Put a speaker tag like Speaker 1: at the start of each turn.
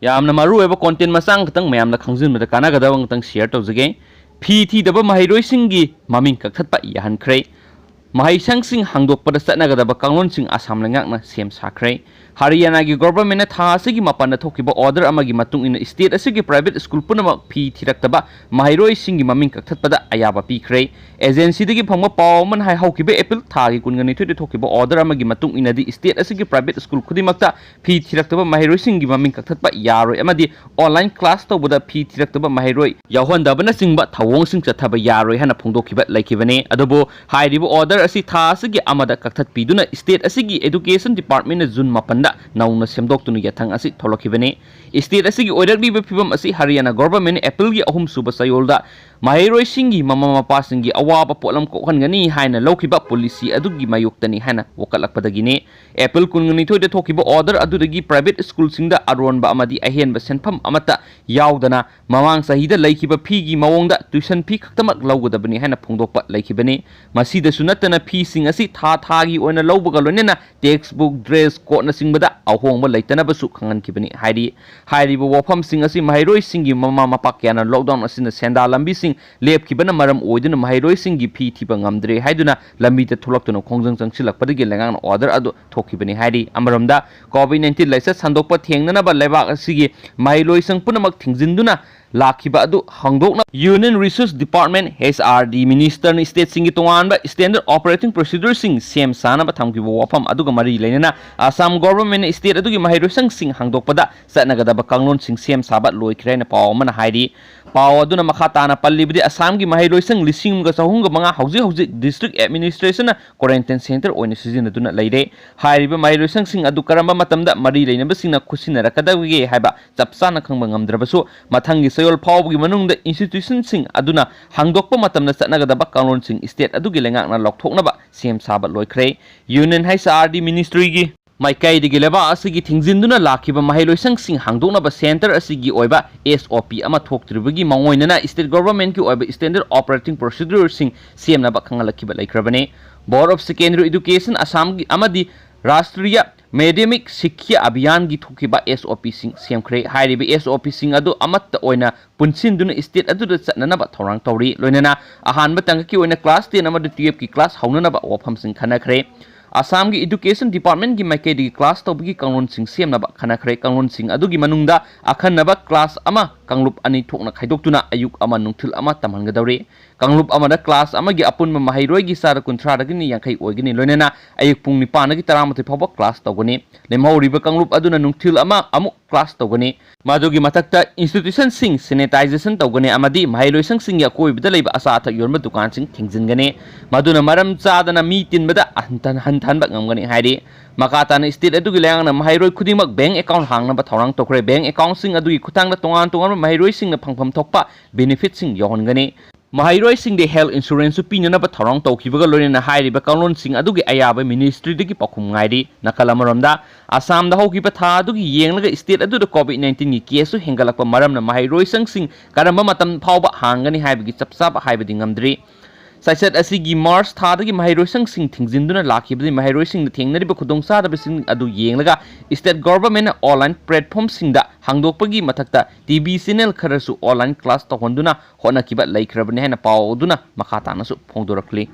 Speaker 1: यामना मरुएबा content मचांग खतंग मयामना खंगजिनबदा कानागदबा ngtang share tawjage phi thidaba maheiroi-singgi maming kakthatpa yahankhre mahaisangsing hangdokpada chatnagadaba kanglonsing asam langakna sem sakhre Haryana gi government na tha asigi mapan na thokiba order amagi matung ina state asigi private school punama phi thiraktaba maheiroi-singgi maming kakthatpada ayaba pikhre agency dagi phangma pawman hai haukiba april tha gi kungani thoi thokiba order amagi matung ina di state asigi private school khudimakta phi thiraktaba maheiroi-singgi maming kakthatpa yaroi amadi online class tawbada phi thiraktaba maheiroi yawhandabana singba thawong sing chathaba yaroi hana phongdokhiba laikibane adobo hairiba order asi tha asigi amada kakthatpiduna state asigi education department na jun mapanda nauna semdoktunu yathang asi tholokibane state asigi oirakliba phibam asi Haryana government April gi ahum suba sayolda maheiroi-singgi mama mapasinggi awaba potlam kokhangani haina lokhiba policy adugi mayoktani hana wakalakpadagine April kungani thoide thokiba order adudagi private school singda aronba amadi ahenba senpham amata yaudana mamang sahida laikhiba phi gi mawongda tuition phi khaktamak lawgadabani hana phongdokpa laikhibane masida sunatana phi sing asi tha gi oina lawbaga lonena textbook dress coat na singbada ahongba laitana basu khangan kibani hairiba wafam sing asi maheiroi-singgi mama mapakyana lockdown asina senda lambi sing lep kibana maram oiduna maheiroi-singgi phi thiba ngamdre haiduna lambi ta tholaktuna khongjang changsilakpadagi lengang order adu thokibani hairi amaramda covid-19 laisa sandokpa thengnana ba lebak asigi maheiroi-sang punamak thingjinduna lakhiba adu hangdokna Union Resource Department HRD Minister ni state singi tongan ba standard operating procedure sing sem sana ba thamkiba wafam aduga mari leinana Assam government state adugi maheiroi-sang sing hangdokpada satnagada ba kanglon sing sem sabat loikhre na paw mana hairi paw aduna makha tana pallibdi Assam gi maheiroi-sang lising ga sahung ga manga hauji district administration na quarantine center oina sijinaduna leire hairiba maheiroi-sang sing adu karamba matamda mari leinaba singna khusinarakadawige haiba chapsana khangba ngamdrabasu mathangi sayol phawgi manungda institution sing aduna hangdokpa matamna chatnagadaba kanglon sing state adugi lengakna lokthoknaba sem sabat loikhre Union HRD ministry gi maikai digi leba asigi thingjinduna lakhiba maheiroi-sang sing hangdoknaba center asigi oiba SOP ama thoktribagi mangoinana state government ki oiba standard operating procedure sing semnaba khangalakhiba laikhrabane Board of Secondary Education Assam gi amadi Rashtriya Madhyamik Shiksha Abhiyan gi thokiba SOP sing semkhre hairiba SOP sing adu amatta oina punsinduna state adu chatnanaba thorang tawri loinana ahanba tangki oina class 10 amadu 12 ki class haunanaba wafam sing khanakhre Assam gi Education Department gi maike di class tawbagi kanglon sing semnaba khanakhre kanglon sing adugi manungda akhanaba class ama kanglup ani thokna khaidoktuna ayuk ama nungthil ama tamhangadawre Kanglup amada class amagi apunma maheiroi gi sara kunthra dagini yankai oigini loinena ayuk pung 9 gi 13 phawba class tawgani lemhauriba kanglup aduna nungthil ama amuk class tawgani madugi mathakta institution sing sanitization tawgani amadi maheiroi-sang sing ya koibda leiba asa athak yorma dukan sing thingjingani maduna maram chadana mi tinbada hantanba ngamgani hairi makatana state adugi lengna maheiroi khudimak bank account hangna ba thorang tokre bank account sing adugi khutangda tongan maheiroi sing na phangpham thokpa benefit sing yohongani Maheiroi-sing de health insurance su pinana ba thorang tawkibaga loinena hairiba kanglon sing adugi ayaba ministry dagi pakhum ngairi nakalamaromda Assam da hokiba tha adugi yenglaga state adu covid-19 gi case su hengalakpa maramna maheiroi-sang sing karamba matam phawba hangani haibagi chapsaba haibadi ngamdri Saisat asigi March thadagi maheiroi-sang sing thingjinduna lakhibadi maheiroi-sing na thengnariba khudongsadaba sing adu yenglaga state government online platform singda hangdokpagi mathakta TV channel kharasu online class tawhonduna honakiba laikhrabani hena pawduna makhatana su phongdorakli